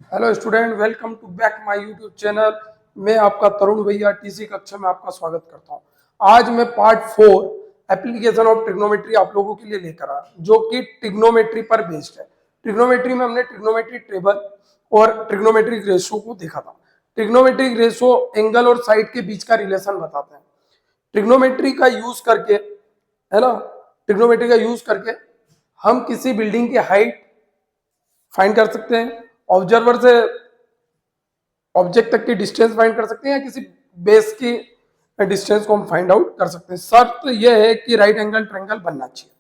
Hello student, welcome to back my YouTube channel. मैं आपका तरुण भैया टीसी कक्षा में आपका स्वागत करता हूं। आज मैं पार्ट 4 एप्लीकेशन ऑफ ट्रिग्नोमेट्री आप लोगों के लिए लेकर आया, जो कि ट्रिग्नोमेट्री पर बेस्ड है। ट्रिग्नोमेट्री में हमने ट्रिग्नोमेट्रिक टेबल और ट्रिग्नोमेट्रिक रेशो को देखा था। ट्रिग्नोमेट्रिक रेशो एंगल और साइड के बीच का रिलेशन बताते हैं। ट्रिग्नोमेट्री का यूज करके, है ना, ट्रिग्नोमेट्री का यूज करके हम किसी बिल्डिंग की हाइट फाइंड कर सकते हैं, ऑब्जर्वर से ऑब्जेक्ट तक की डिस्टेंस फाइंड कर सकते हैं, या किसी बेस की डिस्टेंस को हम फाइंड आउट कर सकते हैं। शर्त यह है कि राइट एंगल ट्रायंगल बनना चाहिए।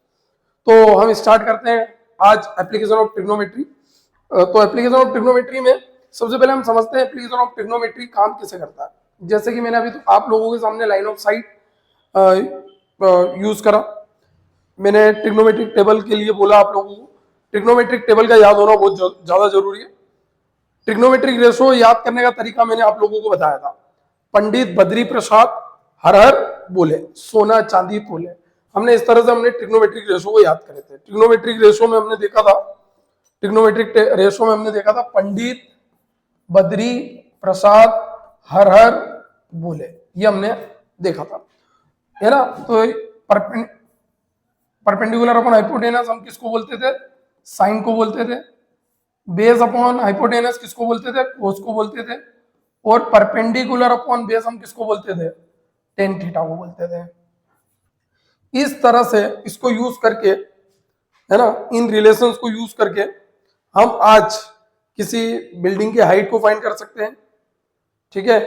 तो हम स्टार्ट करते हैं आज एप्लीकेशन ऑफ ट्रिग्नोमेट्री। तो एप्लीकेशन ऑफ ट्रिग्नोमेट्री में सबसे पहले हम समझते हैं एप्लीकेशन ऑफ ट्रिग्नोमेट्री काम कैसे करता है। जैसे कि मैंने अभी तो आप लोगों के सामने लाइन ऑफ साइट यूज करा। मैंने ट्रिग्नोमेट्रिक टेबल के लिए बोला आप लोगों को। ट्रिग्नोमेट्रिक टेबल का याद होना बहुत ज्यादा जरूरी है। ट्रिग्नोमेट्रिक रेशो याद करने का तरीका मैंने आप लोगों को बताया था। पंडित बद्री प्रसाद हर हर बोले, सोना चांदी तोले। हमने इस तरह से हमने ट्रिग्नोमेट्रिक रेशो को याद करे थे। ट्रिग्नोमेट्रिक रेशो में हमने देखा था, ट्रिग्नोमेट्रिक रेशो में हमने देखा था पंडित बद्री प्रसाद हर हर बोले, ये हमने देखा था, है ना। तो परपेंडिकुलर अपॉन हाइपोटेनस हम किसको बोलते थे? साइन को बोलते थे। बेस अपॉन हाइपोटेनस किसको बोलते थे? कोस को बोलते थे। और परपेंडिकुलर अपॉन बेस हम किसको बोलते थे? टेन थीटा को बोलते थे। इस तरह से इसको यूज करके, है ना, इन रिलेशंस को यूज करके हम आज किसी बिल्डिंग की हाइट को फाइंड कर सकते हैं, ठीक है,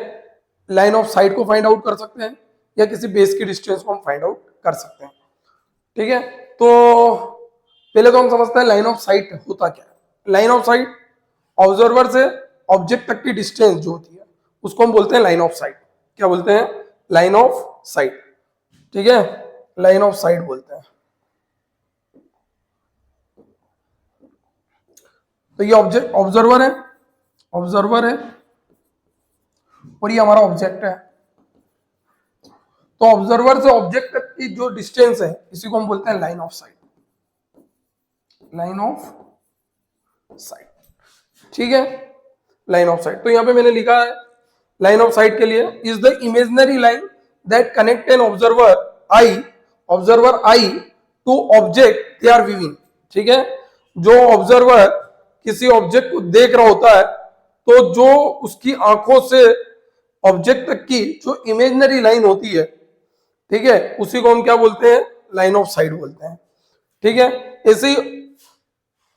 लाइन ऑफ साइट को फाइंड आउट कर सकते हैं, या किसी बेस की डिस्टेंस को हम फाइंड आउट कर सकते हैं, ठीक है। तो पहले तो हम समझते हैं लाइन ऑफ साइट होता क्या है। लाइन ऑफ साइट ऑब्जर्वर से ऑब्जेक्ट तक की डिस्टेंस जो होती है उसको हम बोलते हैं लाइन ऑफ साइट। क्या बोलते हैं? लाइन ऑफ साइट, ठीक है, लाइन ऑफ साइट बोलते हैं। तो ये ऑब्जेक्ट ऑब्जर्वर है, ऑब्जर्वर है, और ये हमारा ऑब्जेक्ट है। तो ऑब्जर्वर से ऑब्जेक्ट तक की जो डिस्टेंस है इसी को हम बोलते हैं line of site, line of site, ठीक है, लाइन ऑफ साइट। तो यहां पे मैंने लिखा है लाइन ऑफ साइट के लिए is the imaginary line that connect an observer eye to object they are viewing, ठीक है। जो ऑब्जर्वर किसी ऑब्जेक्ट को देख रहा होता है, तो जो उसकी आंखों से ऑब्जेक्ट तक की जो इमेजिनरी लाइन होती है, ठीक है, उसी को हम क्या बोलते हैं? लाइन ऑफ साइट बोलते हैं, ठीक है। ऐसे ही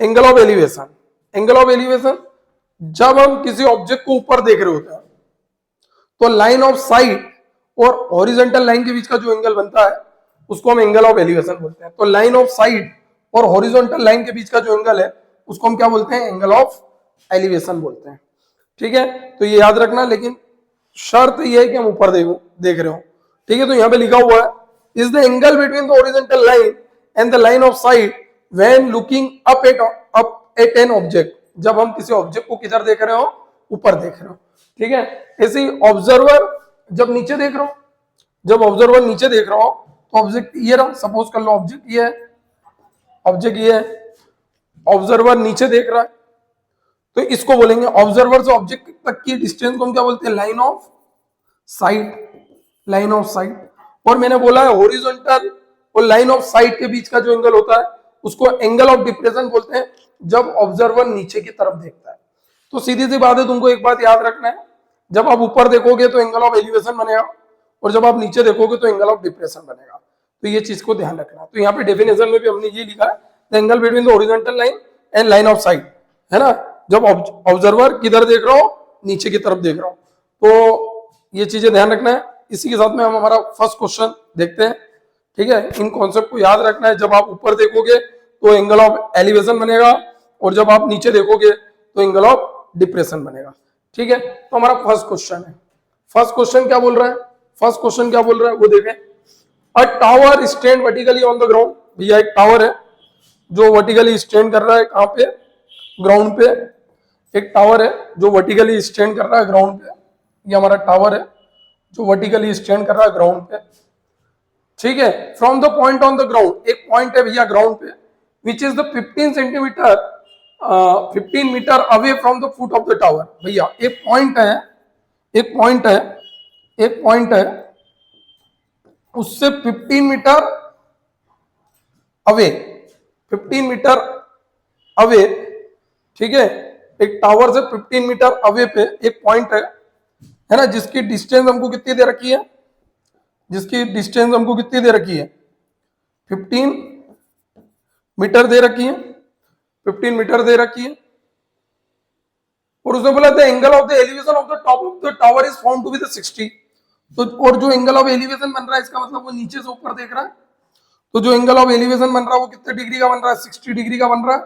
angle of elevation, angle of elevation जब हम किसी ऑब्जेक्ट को ऊपर देख रहे होते हैं तो लाइन ऑफ साइट और हॉरिजॉन्टल लाइन के बीच का जो एंगल बनता है उसको हम एंगल ऑफ एलिवेशन बोलते हैं। तो लाइन ऑफ साइट और हॉरिजॉन्टल लाइन के बीच का जो एंगल है उसको हम क्या बोलते हैं? एंगल ऑफ एलिवेशन बोलते हैं, ठीक है। तो ये याद रखना, लेकिन शर्त ये है कि हम ऊपर देख रहे हो, ठीक है। तो यहां पे लिखा हुआ है is the angle between the horizontal line and the line of site when looking up at an object. जब हम किसी ऑब्जेक्ट को किधर देख रहे हो? ऊपर देख रहे हो, ठीक है। ऐसे ही ऑब्जर्वर जब नीचे देख रहा हो, जब ऑब्जर्वर नीचे देख रहा हो तो ऑब्जेक्ट ये रहा, सपोज कर लो ऑब्जेक्ट ये है, ऑब्जेक्ट ये है, ऑब्जर्वर नीचे देख रहा है, तो इसको बोलेंगे ऑब्जर्वर से ऑब्जेक्ट तक की डिस्टेंस को हम क्या बोलते हैं? Line of site, line of site. और मैंने बोला है हॉरिजॉन्टल और लाइन ऑफ साइट के बीच का जो एंगल होता है उसको एंगल ऑफ डिप्रेशन बोलते हैं, जब ऑब्जर्वर नीचे की तरफ देखता है। तो सीधी सी बात है, तुमको एक बात याद रखना है, जब आप ऊपर देखोगे तो एंगल ऑफ एलिवेशन बनेगा, और जब आप नीचे देखोगे तो एंगल ऑफ डिप्रेशन बनेगा। तो ये चीज को ध्यान रखना। तो यहाँ पे डेफिनेशन में भी हमने ये लिखा है the angle between the horizontal line and line of site, है ना, जब ऑब्जर्वर किधर देख रहा हो? नीचे की तरफ देख रहा हो। तो ये चीजें ध्यान रखना है। इसी के साथ में हम हमारा फर्स्ट क्वेश्चन देखते हैं, ठीक है। इन कॉन्सेप्ट को याद रखना है, जब आप ऊपर देखोगे तो एंगल ऑफ एलिवेशन बनेगा, और जब आप नीचे देखोगे तो एंगल ऑफ डिप्रेशन बनेगा, ठीक है। तो हमारा फर्स्ट क्वेश्चन है, फर्स्ट क्वेश्चन क्या बोल रहा है? फर्स्ट क्वेश्चन क्या बोल रहा है वो देखें। अ tower stand vertically on the ground. भैया एक टावर है जो वर्टिकली स्टैंड कर रहा है, कहां पे? ग्राउंड पे। एक टावर है जो वर्टिकली स्टैंड कर रहा है ग्राउंड पे, ये हमारा टावर है जो वर्टिकली स्टैंड कर रहा है ग्राउंड पे, ठीक है। From the point on the ground, एक पॉइंट है भैया ग्राउंड पे, which is the 15 centimetre 15 metre away from the foot of the tower. भैया एक पॉइंट है, एक पॉइंट है, एक पॉइंट है, उससे 15 मीटर अवे, 15 मीटर अवे, ठीक है, एक टावर से 15 मीटर अवे पे एक पॉइंट है ना, जिसकी डिस्टेंस हमको कितनी दे रखी है, जिसकी डिस्टेंस हमको कितनी दे रखी है, 15 मीटर दे रखी है, 15 मीटर दे रखी है। और उसने बोला था angle of the elevation of the top of the tower is found to be the 60। तो और जो एंगल ऑफ एलिवेशन बन रहा है, इसका मतलब वो नीचे से ऊपर देख रहा है, तो जो एंगल ऑफ एलिवेशन बन रहा है वो कितने डिग्री का बन रहा है, 60 डिग्री का बन रहा है।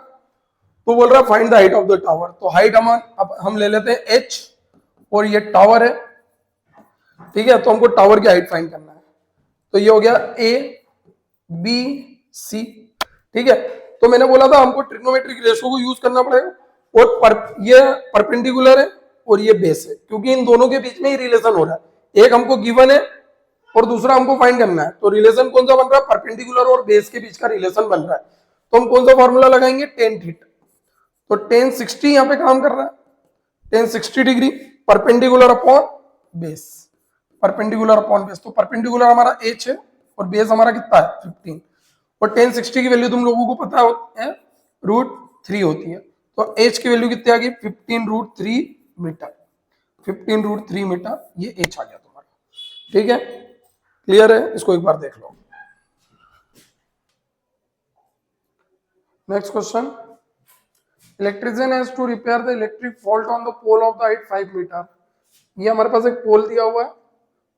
तो बोल रहा है find the height of the tower. तो हाइट हम ले लेते हैं h, और ये टावर है, ठीक है, तो हमको टावर की हाइट फाइंड करना है। तो ये हो गया a b c, ठीक है। तो मैंने बोला था हमको ट्रिग्नोमेट्रिक रेशियो को यूज करना पड़ेगा, और ये परपेंडिकुलर है और ये बेस है, क्योंकि इन दोनों के बीच में ही रिलेशन हो रहा है। एक हमको गिवन है और दूसरा हमको फाइंड करना है। तो रिलेशन कौन सा बन रहा है, परपेंडिकुलर और बेस के बीच का रिलेशन बन रहा है। तो हम कौन सा फॉर्मूला लगाएंगे, टेन थीटा। तो टेन 60 यहाँ पे काम कर रहा है, ten 60 degree perpendicular upon base, perpendicular upon base. तो परपेंडिकुलर हमारा h है और बेस हमारा कितना है 15, और टेन 60 की वैल्यू तुम लोगों को पता है √3 होती है। तो h की वैल्यू कितनी आ गई, 15√3 मीटर, 15√3 मीटर, ये h आ गया तुम्हारा, ठीक है। क्लियर है, इसको एक बार देख लो। Next question, electrician has to repair the electric fault on the pole of the height 5 metre. ये हमारे पास एक पोल दिया हुआ है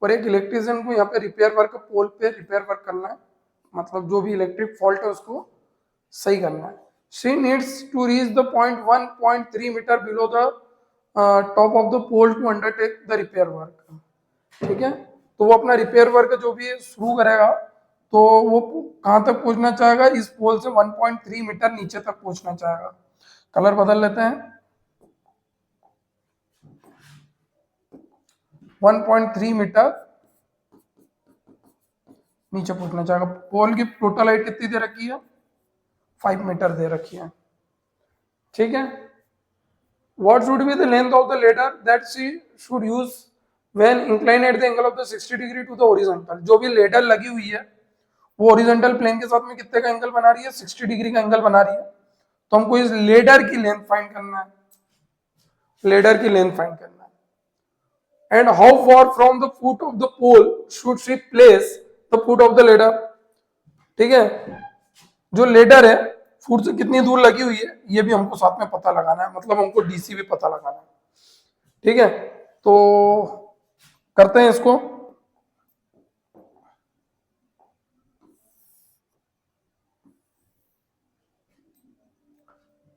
और एक इलेक्ट्रिशियन को यहाँ पे रिपेयर वर्क, पोल पे रिपेयर वर्क करना है, मतलब जो भी इलेक्ट्रिक फॉल्ट है उसको सही करना है। She needs to reach the point 1.3 metre below the top of the pole to undertake the repair work, ठीक है। तो वो अपना रिपेयर वर्क जो भी शुरू करेगा, तो वो कहाँ तक पहुंचना चाहेगा, इस पोल से 1.3 मीटर नीचे तक पहुंचना चाहेगा। कलर बदल लेते हैं, 1.3 मीटर नीचे पहुंचना चाहेगा। पोल की टोटल हाइट कितनी दे रखी है, 5 मीटर दे रखी है, ठीक है। What should be the length of the ladder that she should use when inclined at the angle of the 60 degree to the horizontal। जो भी लेडर लगी हुई है वो हॉरिजॉन्टल प्लेन के साथ में कितने का एंगल बना रही है, 60 डिग्री का एंगल बना रही है। तो हमको इस लेडर की लेंथ फाइंड करना है, लेडर की लेंथ फाइंड करना है। And how far from the foot of the pole should she place the foot of the ladder, ठीक है। जो लेडर है फुट से कितनी दूर लगी हुई है ये भी हमको साथ में पता लगाना है, मतलब हमको डीसी भी पता लगाना है, ठीक है। तो करते हैं इसको।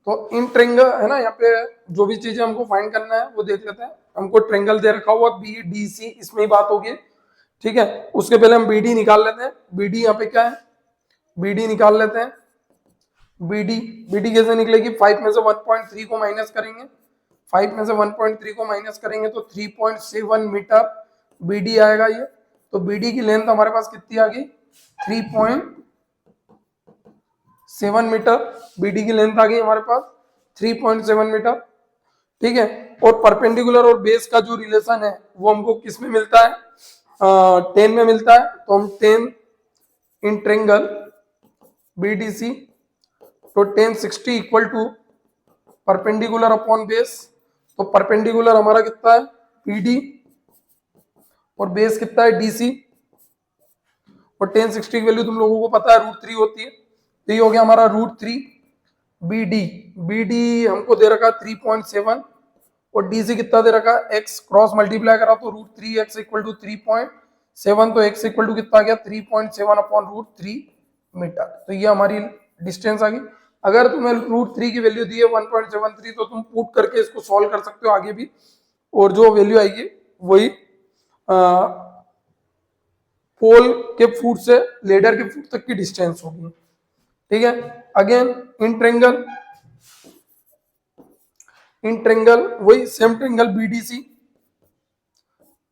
तो इन ट्रेंगल है ना, यहाँ पे जो भी चीजें हमको फाइंड करना है वो देख लेते हैं। हमको ट्रेंगल दे रखा हुआ बी डी सी, इसमें ही बात होगी, ठीक है। उसके पहले हम बी डी निकाल लेते हैं। बी डी यहाँ पे क्या है, बी डी निकाल लेते हैं। बीडी कैसे निकलेगी, 5 में से 1.3 को माइनस करेंगे, 5 में से 1.3 को माइनस करेंगे तो 3.7 मीटर बीडी आएगा ये। तो बीडी की लेंथ हमारे पास कितनी आ गई, 3.7 मीटर बीडी की लेंथ आ गई हमारे पास 3.7 मीटर, ठीक है। और परपेंडिकुलर और बेस का जो रिलेशन है वो हमको किस में मिलता है, 10 में मिलता है। तो हम 10 इन ट्रेंगल बीडीसी, तो 1060 equal to perpendicular upon base. तो परपेंडिकुलर हमारा कितना है बीडी और बेस कितना है डीसी, और 1060 की वैल्यू तुम लोगों को पता है √3 होती है। तो ये हो गया हमारा √3 बीडी। बीडी हमको दे रखा 3.7 और डीसी कितना दे रखा, x क्रॉस मल्टीप्लाई करा तो √3x इक्वल टू 3.7, तो x इक्वल टू कितना आ गया 3.7 अपॉन √3 मीटर। तो ये हमारी डिस्टेंस आ गई। अगर तुम्हें √3 की वैल्यू दी है 1.73, तो तुम पुट करके इसको सॉल्व कर सकते हो आगे भी, और जो वैल्यू आएगी वही पोल के फुट से लेडर के फुट तक की डिस्टेंस होगी, ठीक है। अगेन इन ट्रेंगल वही सेम ट्रेंगल बीडीसी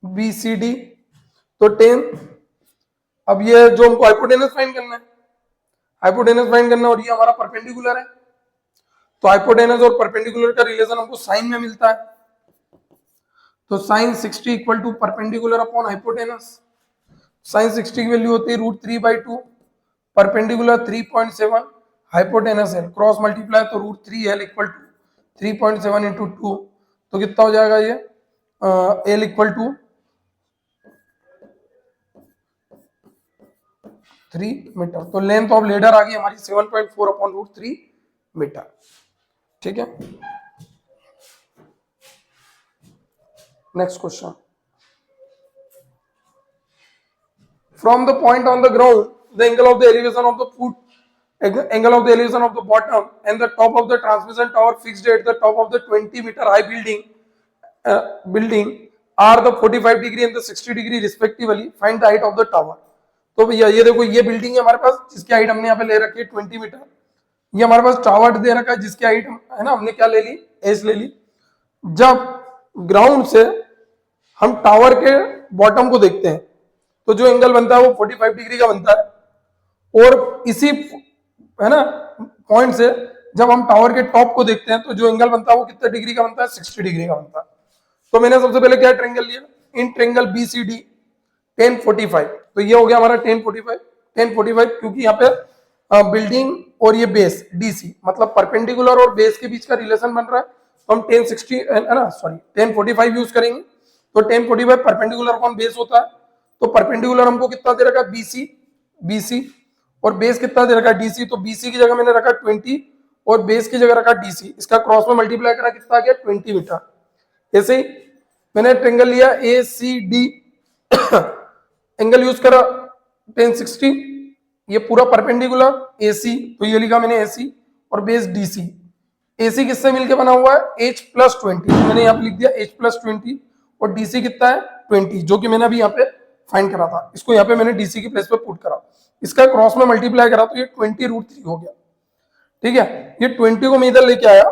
बीसीडी, तो 10। अब ये जो हमको हाइपोटेनस फाइंड करना है, हाइपोटेनस फाइंड करना, और ये हमारा परपेंडिकुलर है। तो हाइपोटेनस और परपेंडिकुलर का रिलेशन हमको साइन में मिलता है, तो sine 60 equal to perpendicular upon hypotenuse. Sine 60 की वैल्यू होती है √3/2, परपेंडिकुलर 3.7, हाइपोटेनस है क्रॉस मल्टीप्लाई तो √3l इक्वल टू 3.7 इंटू 2, तो कितना हो जाएगा ये l इक्वल टू 3 मीटर। तो लेंथ ऑफ लेडर आ गई हमारी 7.4 अपॉन √3 मीटर। ठीक है, next question. From the point on the ground, the angle of the elevation of the foot, angle of the elevation of the bottom and the top of the transmission tower fixed at the top of the 20-meter high building are the 45 degree and the 60 degree respectively. Find the height of the tower. तो भैया ये देखो, ये building है हमारे पास जिसकी height हमने यहाँ पे ले रखी है 20 मीटर। ये हमारे पास टावर दे रखा है जिसकी हाइट है ना, हमने क्या ले ली, एस ले ली। जब ग्राउंड से हम टावर के बॉटम को देखते हैं तो जो एंगल बनता है वो 45 डिग्री का बनता है, और इसी है ना पॉइंट से जब हम टावर के टॉप को देखते हैं तो जो एंगल बनता है वो कितने डिग्री का बनता है, 60 डिग्री का बनता है। तो मैंने सबसे पहले क्या ट्रेंगल लिया, इन ट्रेंगल BCD 1045, तो ये हो गया हमारा 1045 क्योंकि यहाँ पे बिल्डिंग और ये बेस DC मतलब परपेंडिकुलर और बेस के बीच का रिलेशन बन रहा है, तो हम 1060 है ना सॉरी 1045 यूज करेंगे। तो 1045 परपेंडिकुलर अपॉन बेस होता है, तो परपेंडिकुलर हमको कितना दे रखा है BC और बेस कितना दे रखा है DC, तो BC की जगह मैंने रखा 20 और बेस की जगह रखा DC, इसका क्रॉस में मल्टीप्लाई करा कितना आ गया 20 मीटर। ऐसे ही मैंने ट्रेंगल लिया ACD एंगल यूज करा 1060, ये पूरा परपेंडिकुलर AC, तो ये लिखा मैंने AC और बेस DC। AC किससे मिलके बना हुआ है H+20, तो मैंने यहाँ पे लिख दिया H+20 और DC कितना है 20, जो कि मैंने अभी यहाँ पे फाइंड करा था, इसको यहाँ पे मैंने DC की प्लेस पे पुट करा, इसका क्रॉस में मल्टीप्लाई करा तो ये 20√3 हो गया। ठीक है, ये 20 को मैं इधर लेके आया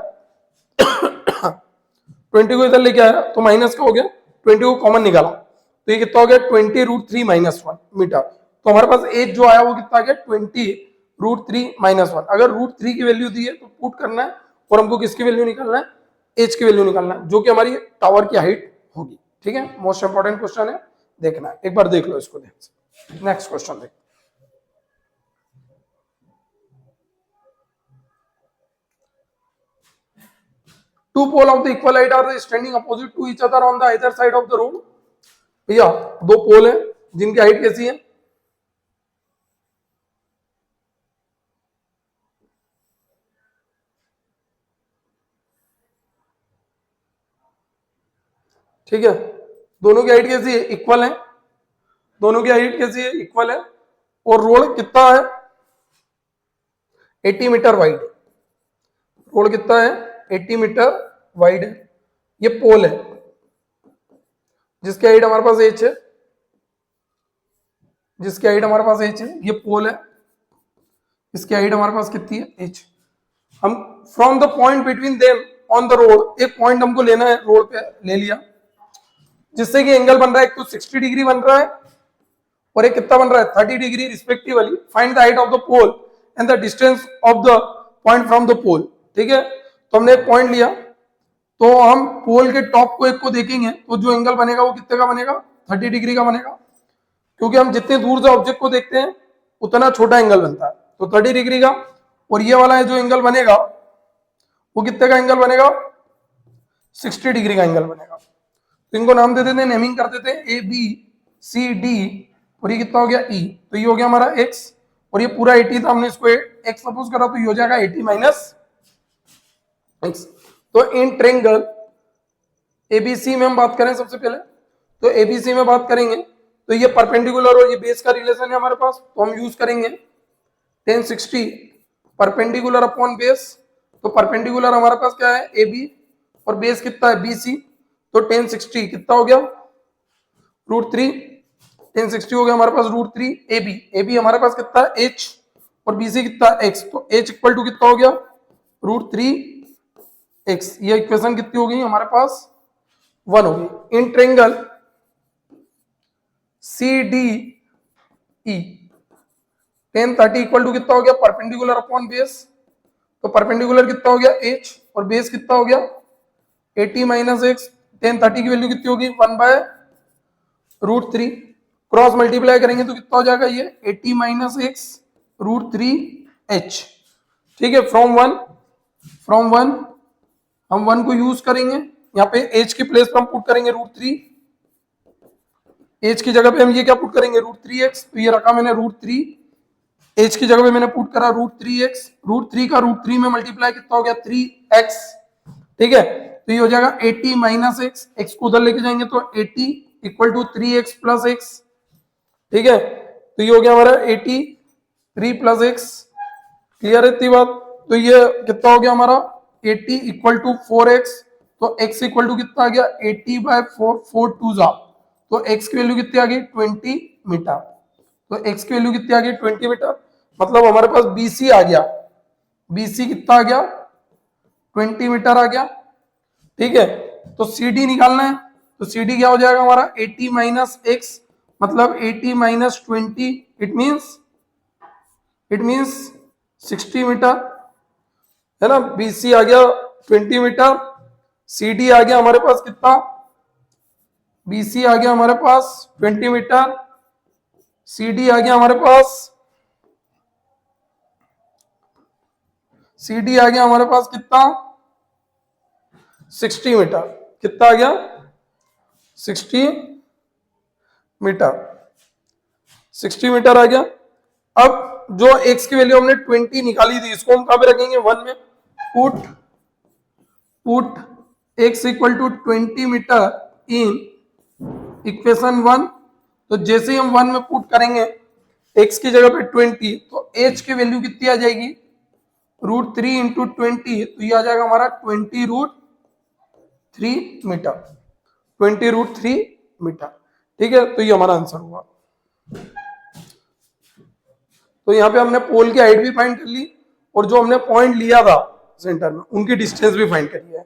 20 को इधर लेके आया तो माइनस का हो गया, 20 को कॉमन निकाला तो ये कितना हो गया 20√3 -1 मीटर। तो हमारे पास एच जो आया वो कितना आ गया 20√3 -1। अगर √3 की वैल्यू दी है तो पुट करना है और हमको किसकी वैल्यू निकालना है, एच की वैल्यू निकालना है, जो कि हमारी टावर की हाइट होगी। ठीक है, मोस्ट इंपॉर्टेंट क्वेश्चन है, देखना है एक बार, देख लो इसको। नेक्स्ट क्वेश्चन देख, two pole of the equal height are standing opposite to each other on the either side of the road। भैया दो पोल है जिनकी हाइट कैसी है, ठीक है, दोनों की हाइट कैसी है, इक्वल है, दोनों की हाइट कैसी है, इक्वल है, और रोड कितना है 80 मीटर वाइड, रोड कितना है 80 मीटर वाइड है। ये पोल है जिसकी हाइट हमारे पास h है, जिसकी हाइट हमारे पास h है, ये पोल है, इसकी हाइट हमारे पास कितनी है h। हम from the point between them on the road, एक पॉइंट हमको लेना है, रोड पे ले लिया, जिससे कि एंगल बन रहा है, एक तो 60 डिग्री बन रहा है और एक कितना बन रहा है 30 degree respectively. Find the height of the pole and the distance of the point from the pole. ठीक है, तो हमने एक पॉइंट लिया, तो हम पोल के टॉप को एक को देखेंगे तो जो एंगल बनेगा वो कितने का बनेगा 30 डिग्री का बनेगा, क्योंकि हम जितने दूर से ऑब्जेक्ट को देखते हैं उतना छोटा एंगल बनता है, तो 30 डिग्री का। और ये वाला है जो एंगल बनेगा वो कितने का एंगल बनेगा 60 डिग्री का एंगल बनेगा। तो इनको नाम दे देते हैं, नेमिंग कर देते हैं ABCD, और ये कितना हो गया E, तो ये हो गया हमारा X, और ये पूरा 80 था, हमने इसको X सपोज करा तो ये हो जाएगा 80 माइनस X। तो इन ट्रेंगल ABC में हम बात करें सबसे पहले, तो ABC में बात करेंगे तो ये परपेंडिकुलर और ये बेस का रिलेशन है हमारे पास, तो हम यूज करेंगे 1060 परपेंडिकुलर अपॉन बेस। तो परपेंडिकुलर हमारे पास क्या है AB और बेस कितना है BC, तो 1060 कितना हो गया √3, 1060 हो गया हमारे पास √3 AB हमारे पास कितना है H और BC कितना है X, तो H इक्वल टू कितना हो गया √3x। ये इक्वेशन कितनी हो गई हमारे पास 1 हो गई। In triangle CDE 1030 equal to कितना हो गया परपेंडिकुलर अपॉन बेस, तो परपेंडिकुलर कितना हो गया h और बेस कितना हो गया 80 माइनस एक्स, टेन 30 की वैल्यू कितनी होगी 1/√3, क्रॉस मल्टीप्लाई करेंगे तो कितना हो जाएगा ये 80 माइनस एक्स √3h। ठीक है, फ्रॉम वन हम वन को यूज करेंगे, यहाँ पे h की प्लेस पर हम पुट करेंगे √3, h की जगह पे हम ये क्या पुट करेंगे √3x, तो ये रखा मैंने √3, h की जगह पे मैंने पुट करा √3x, √3 का √3 में मल्टीप्लाई कितना हो गया 3x। ठीक है, तो ये हो जाएगा 80 माइनस एक्स, एक्स को उधर लेके जाएंगे तो 80 equal to 3x plus x. ठीक है, तो ये हो गया हमारा 80 3 प्लस एक्स। क्लियर है इतनी बात? तो ये कितना हो गया हमारा 80 इक्वल टू 4x, तो x इक्वल टू कितना आ गया 80/4, 4 2 जा, तो x की वैल्यू कितनी आ गई 20 मीटर। तो x की वैल्यू कितनी आ गई 20 मीटर, मतलब हमारे पास BC आ गया, BC कितना आ गया 20 मीटर आ गया। ठीक है, तो CD निकालना है, तो CD क्या हो जाएगा हमारा 80 माइनस एक्स, मतलब 80 माइनस 20, इट मीन्स 60 मीटर, है ना। BC आ गया 20 मीटर, CD आ गया हमारे पास कितना, BC आ गया हमारे पास 20 मीटर, CD आ गया हमारे पास, CD आ गया हमारे पास कितना 60 मीटर, कितना आ गया 60 मीटर, 60 मीटर आ गया। अब जो x की वैल्यू हमने 20 निकाली थी, इसको हम कहां पे रखेंगे 1 में, put x equal to 20 metre in equation 1। तो जैसे ही हम 1 में पुट करेंगे x की जगह पे 20, तो h की वैल्यू कितनी आ जाएगी √3 इंटू 20, तो ये आ जाएगा हमारा 20√3 मीटर, 20√3 मीटर। ठीक है, तो ये हमारा आंसर हुआ। तो यहाँ पे हमने पोल की हाइट भी फाइंड कर ली, और जो हमने पॉइंट लिया था सेंटर में उनकी डिस्टेंस भी फाइंड करी है।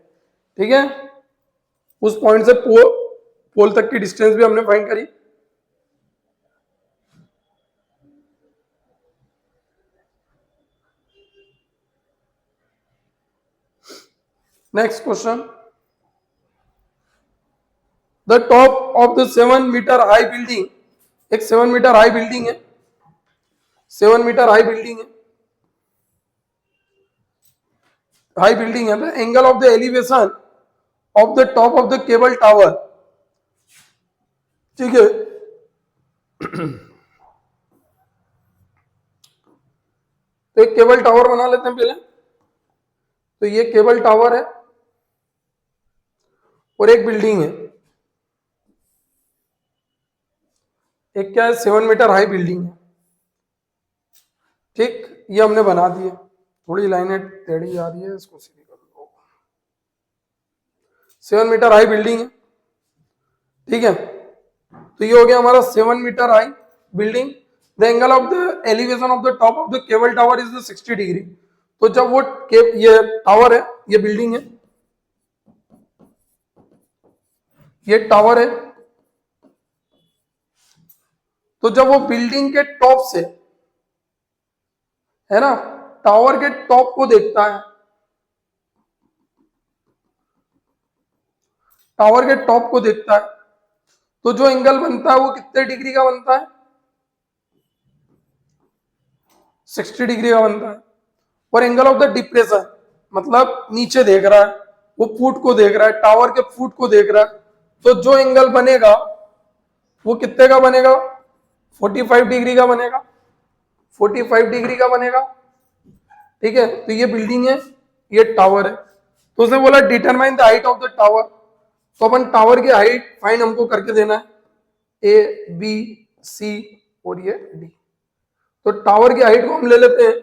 ठीक है, उस पॉइंट से पोल तक की डिस्टेंस भी हमने फाइंड करी। Next question, the top of the 7 metre high building, एक 7 मीटर हाई बिल्डिंग है, 7 मीटर हाई बिल्डिंग है, हाई बिल्डिंग है, the angle of the elevation of the top of the cable tower. ठीक है, तो एक केबल टावर बना लेते हैं पहले। तो ये केबल टावर है और एक बिल्डिंग है, एक क्या है 7 मीटर हाई बिल्डिंग है। ठीक, ये हमने बना दिया, थोड़ी लाइनें टेढ़ी जा रही है, इसको सीधी कर लो। 7 मीटर हाई बिल्डिंग है, ठीक है, तो ये हो गया हमारा 7 metre high building. The angle of the elevation of the top of the cable tower is the 60 degree. तो जब वो ये टावर है, ये बिल्डिंग है, ये टावर है, तो जब वो बिल्डिंग के टॉप से, है ना, टावर के टॉप को देखता है, टावर के टॉप को देखता है, तो जो एंगल बनता है वो कितने डिग्री का बनता है 60 डिग्री का बनता है। और एंगल ऑफ द डिप्रेशन, मतलब नीचे देख रहा है, वो फुट को देख रहा है, टावर के फुट को देख रहा है, तो जो एंगल बनेगा वो कितने का बनेगा 45 डिग्री का बनेगा, 45 डिग्री का बनेगा। ठीक है, तो ये बिल्डिंग है, ये टावर है, तो उसने बोला determine the height of the tower. तो अपन टावर की हाइट फाइंड हमको करके देना है, ABC और ये D। तो टावर की हाइट को हम ले लेते हैं,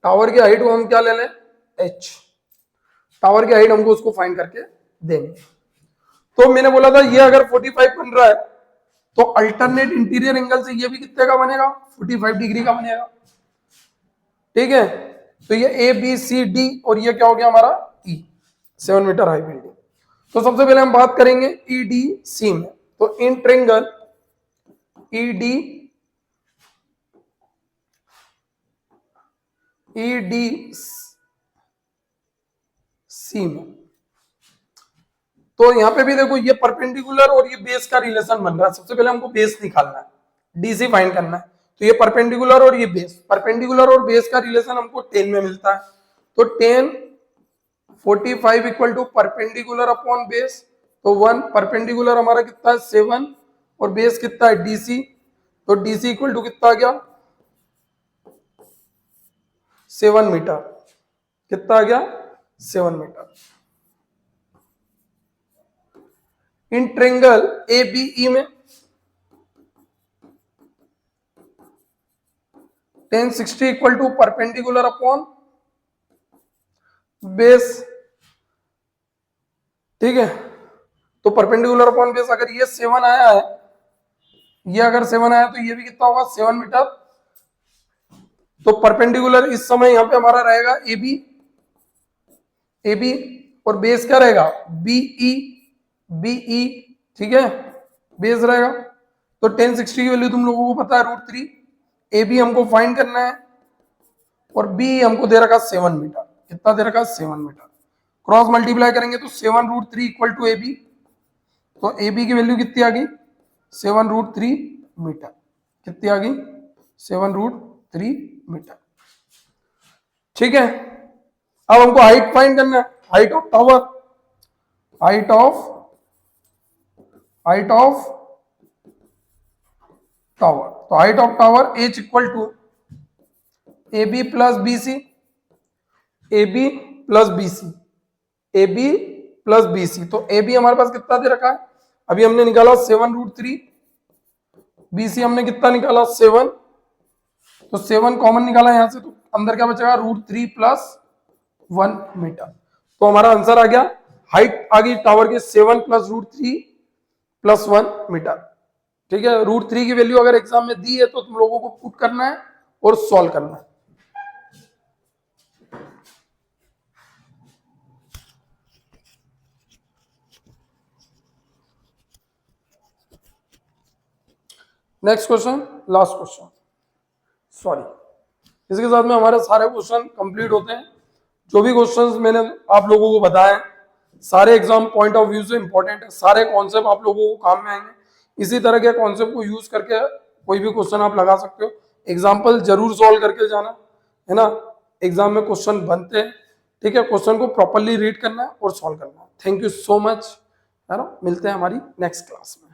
टावर की हाइट को हम क्या ले लें H, टावर की हाइट हमको उसको फाइंड करके देंगे। तो मैंने बोला था ये अगर 45 बन रहा है, तो अल्टरनेट इंटीरियर एंगल से ये भी कितने का बनेगा 45 डिग्री का बनेगा। ठीक है, तो ये ABCD और ये क्या हो गया हमारा E, 7 मीटर हाई बिल्डिंग। तो सबसे पहले हम बात करेंगे EDC में। तो in triangle E D C में। तो यहां पे भी देखो ये परपेंडिकुलर और ये बेस का रिलेशन बन रहा है। सबसे पहले हमको बेस निकालना है, डीसी फाइंड करना है। तो ये परपेंडिकुलर और ये बेस, परपेंडिकुलर और बेस का रिलेशन हमको 10 में मिलता है। तो 10 45 equal to perpendicular upon base, तो 1 परपेंडिकुलर हमारा कितना है 7 और बेस कितना है डीसी, तो डीसी इक्वल टू कितना आ गया 7 मीटर। कितना आ गया 7 metre. In triangle A B E में 1060 equal to perpendicular upon base, ठीक है। तो परपेंडिकुलर अपॉन बेस अगर ये 7 आया है, ये अगर 7 आया तो ये भी कितना होगा 7 मीटर। तो परपेंडिकुलर इस समय यहां पे हमारा रहेगा ए बी, ए बी, और बेस क्या रहेगा बीई, बीई, ठीक है, बेस रहेगा। तो 1060 की वैल्यू तुम लोगों को पता है √3। ए बी हमको फाइंड करना है और बी हमको दे रखा 7 मीटर। कितना दे रखा 7 मीटर। क्रॉस मल्टीप्लाई करेंगे तो 7 √3 इक्वल टू ए बी। तो ए बी की वैल्यू कितनी आ गई 7 √3 मीटर। कितनी आ गई 7 √3 मीटर, ठीक है। अब हमको हाइट फाइंड करना है, height of tower, height of tower. तो height of tower H equal to A B plus B C, A B plus B C, A B plus B C. तो ए बी हमारे पास कितना दे रखा है, अभी हमने निकाला 7 √3, बी सी हमने कितना निकाला 7, तो 7 कॉमन निकाला यहां से, तो अंदर क्या बचेगा √3 प्लस 1 मीटर। तो हमारा आंसर आ गया, हाइट आ गई टावर के 7 प्लस √3 प्लस 1 मीटर, ठीक है। √3 की वैल्यू अगर एग्जाम में दी है तो तुम लोगों को पुट करना है और सॉल्व करना है। Next question, last question, sorry, इसके साथ में हमारे सारे क्वेश्चन कंप्लीट होते हैं। जो भी क्वेश्चंस मैंने आप लोगों को बताए सारे एग्जाम पॉइंट ऑफ व्यू से इंपॉर्टेंट है, सारे कॉन्सेप्ट आप लोगों को काम में आएंगे। इसी तरह के कॉन्सेप्ट को यूज करके कोई भी क्वेश्चन आप लगा सकते हो। एग्जाम्पल जरूर सॉल्व करके जाना, है ना, एग्जाम में क्वेश्चन बनते हैं, ठीक है। क्वेश्चन को प्रॉपरली रीड करना है और सॉल्व करना है। थैंक यू सो मच, है ना, मिलते हैं हमारी नेक्स्ट क्लास में।